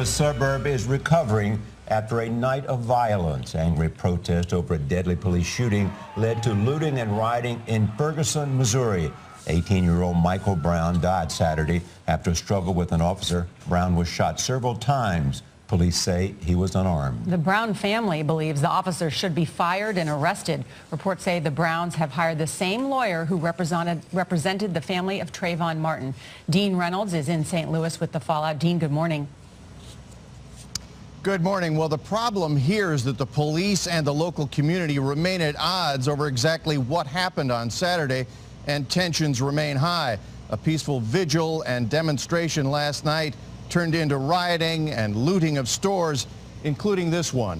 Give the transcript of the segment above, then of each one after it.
Louis suburb is recovering after a night of violence. Angry protest over a deadly police shooting led to looting and rioting in Ferguson, Missouri. 18-year-old Michael Brown died Saturday after a struggle with an officer. Brown was shot several times. Police say he was unarmed. The Brown family believes the officer should be fired and arrested. Reports say the Browns have hired the same lawyer who represented the family of Trayvon Martin. Dean Reynolds is in St. Louis with the fallout. Dean, good morning. Good morning. Well, the problem here is that the police and the local community remain at odds over exactly what happened on Saturday, and tensions remain high. A peaceful vigil and demonstration last night turned into rioting and looting of stores, including this one.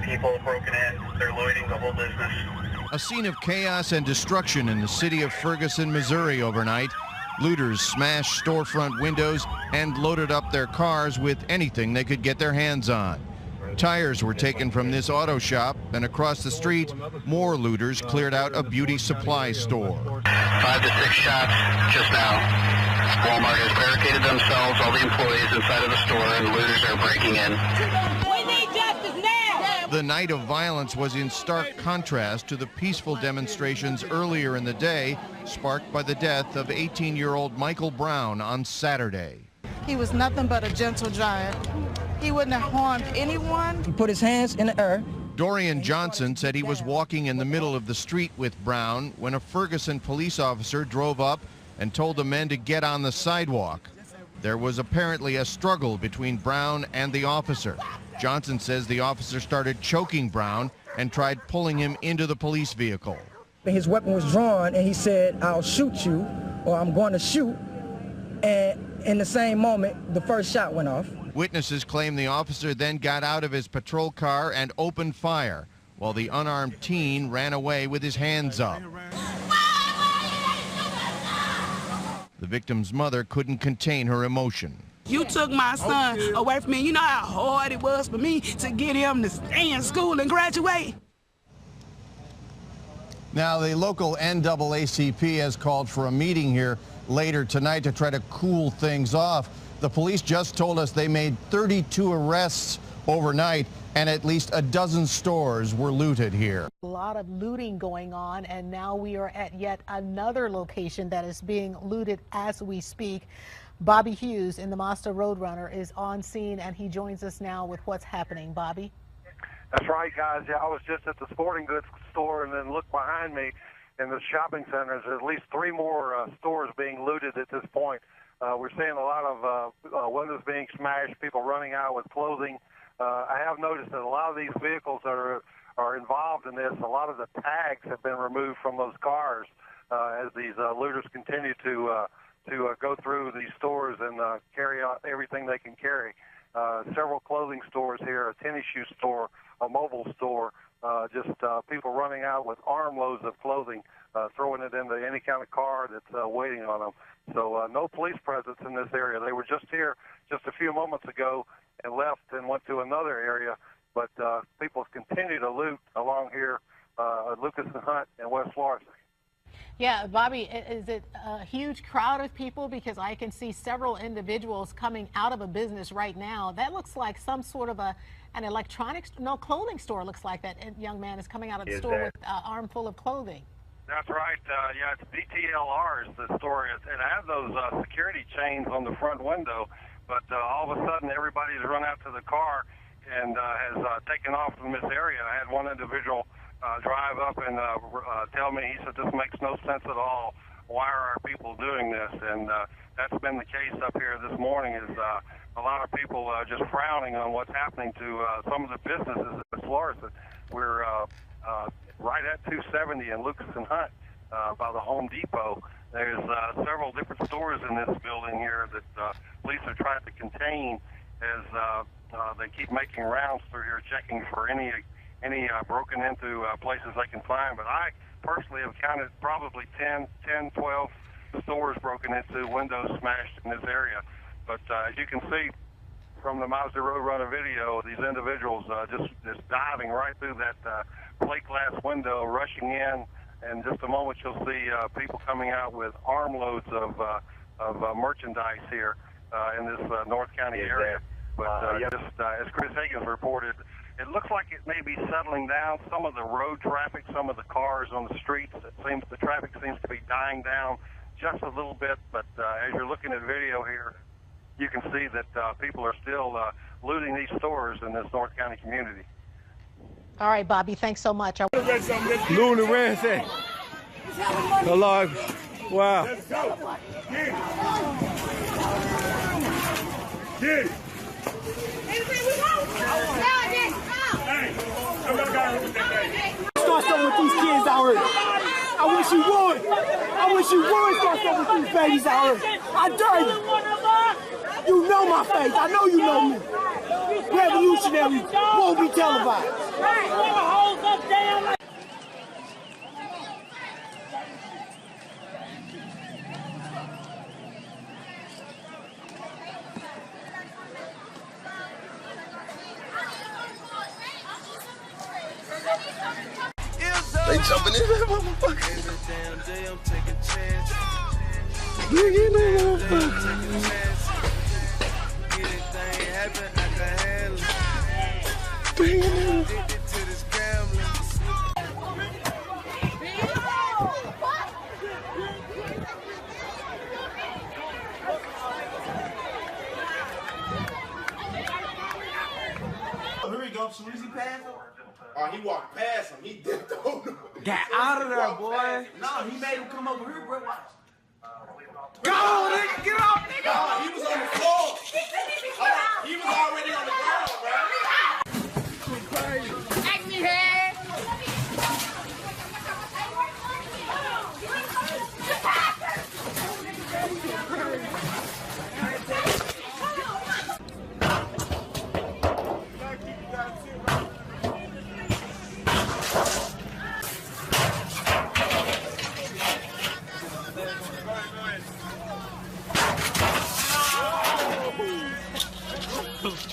People have broken in, they're looting the whole business. A scene of chaos and destruction in the city of Ferguson, Missouri overnight. Looters smashed storefront windows and loaded up their cars with anything they could get their hands on. Tires were taken from this auto shop, and across the street, more looters cleared out a beauty supply store. 5 to 6 shots just now. Walmart has barricaded themselves, all the employees inside of the store, and looters are breaking in. We need justice now! The night of violence was in stark contrast to the peaceful demonstrations earlier in the day, sparked by the death of 18-year-old Michael Brown on Saturday. He was nothing but a gentle giant. He wouldn't have harmed anyone. He put his hands in the air. Dorian Johnson said he was walking in the middle of the street with Brown when a Ferguson police officer drove up and told the men to get on the sidewalk. There was apparently a struggle between Brown and the officer. Johnson says the officer started choking Brown and tried pulling him into the police vehicle. His weapon was drawn, and he said, "I'll shoot you," or "I'm going to shoot." And in the same moment, the first shot went off. Witnesses claim the officer then got out of his patrol car and opened fire, while the unarmed teen ran away with his hands up. The victim's mother couldn't contain her emotion. You took my son away from me. You know how hard it was for me to get him to stay in school and graduate. Now, the local NAACP has called for a meeting here later tonight to try to cool things off. The police just told us they made 32 arrests overnight, and at least a dozen stores were looted here. A lot of looting going on, and now we are at yet another location that is being looted as we speak. Bobby Hughes in the Mazda Roadrunner is on scene, and he joins us now with what's happening. Bobby? That's right, guys. Yeah, I was just at the sporting goods store and then looked behind me in the shopping centers. There's at least 3 more stores being looted at this point. We're seeing a lot of windows being smashed, people running out with clothing. I have noticed that a lot of these vehicles that are involved in this, a lot of the tags have been removed from those cars as these looters continue to go through these stores and carry out everything they can carry. Several clothing stores here, a tennis shoe store, a mobile store, just people running out with armloads of clothing, throwing it into any kind of car that's waiting on them. So no police presence in this area. They were just here just a few moments ago and left and went to another area, but people continue to loot along here at Lucas and Hunt and West Florissant. Yeah, Bobby, is it a huge crowd of people? Because I can see several individuals coming out of a business right now. That looks like some sort of an electronics, no, clothing store looks like that. Young man is coming out of the store with an arm full of clothing. That's right. Yeah, it's BTLR is the store. It has those security chains on the front window, but all of a sudden everybody's run out to the car and has taken off from this area. I had one individual drive up and tell me, he said, "This makes no sense at all. Why are our people doing this?" And that's been the case up here this morning, is a lot of people just frowning on what's happening to some of the businesses in Florissant. We're right at 270 in Lucas and Hunt by the Home Depot. There's several different stores in this building here that police are trying to contain as they keep making rounds through here, checking for any broken into places they can find. But I personally have counted probably 10, 12 stores broken into, windows smashed in this area. But as you can see from the Mazda Roadrunner video, these individuals just diving right through that plate glass window, rushing in. In just a moment, you'll see people coming out with armloads of merchandise here. in this North County area. But just as Chris Higgins reported, it looks like it may be settling down. Some of the road traffic, some of the cars on the streets, the traffic seems to be dying down just a little bit. But as you're looking at video here, you can see that people are still looting these stores in this North County community. All right, Bobby, thanks so much. Looting the ransack. Hello. Wow. Let's go. Get it. Get it. Start something with these kids out here. I wish you would. I wish you would start something with these babies out here. I dare you. You know my face. I know you know me. Revolutionary won't be televised. They jumping in that motherfucker. Look at that motherfucker. Here we go. Soon as he passed, he walked past him. He dipped over. Get out of there, boy. No, he made him come over here, bro. Watch. Go, nigga. Get off, nigga. He was on the floor. He was already on the ground, bro. Act me head.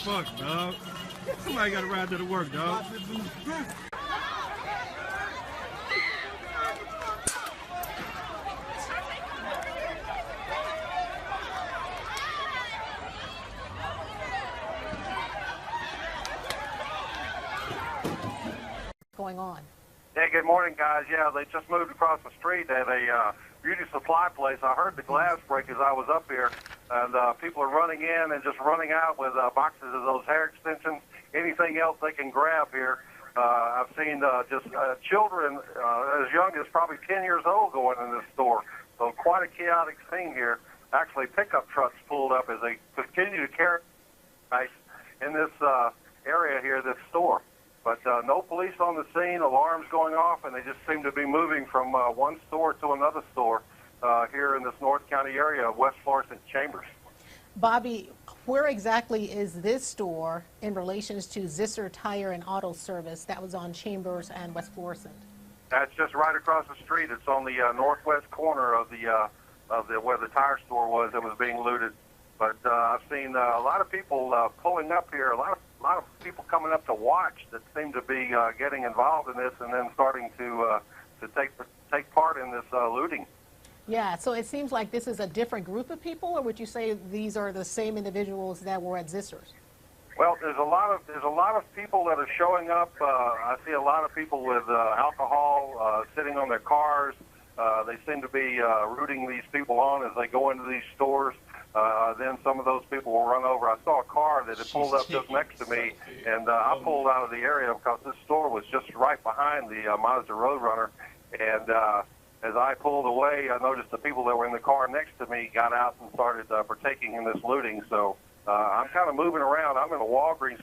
Fuck, dog. Somebody got to ride to the work, dog. Going on. Hey, good morning, guys. Yeah, they just moved across the street at a beauty supply place. I heard the glass break as I was up here, and people are running in and just running out with boxes of those hair extensions, anything else they can grab here. I've seen just children as young as probably 10 years old going in this store. So quite a chaotic scene here. Actually, pickup trucks pulled up as they continue to carry ice in this area here, this store. But no police on the scene, alarms going off, and they just seem to be moving from one store to another store here in this North County area of West Florissant Chambers. Bobby, where exactly is this store in relation to Zisser Tire and Auto Service that was on Chambers and West Florissant? That's just right across the street. It's on the northwest corner of the where the tire store was that was being looted. But I've seen a lot of people pulling up here, a lot of people coming up to watch that seem to be getting involved in this and then starting to take part in this looting. Yeah, so it seems like this is a different group of people, or would you say these are the same individuals that were at Zisser's? Well, there's a lot of people that are showing up. I see a lot of people with alcohol sitting on their cars. They seem to be rooting these people on as they go into these stores. Then some of those people will run over. I saw a car that had pulled up just next to me, and I pulled out of the area because this store was just right behind the Mazda Roadrunner. And as I pulled away, I noticed the people that were in the car next to me got out and started partaking in this looting. So I'm kind of moving around. I'm in a Walgreens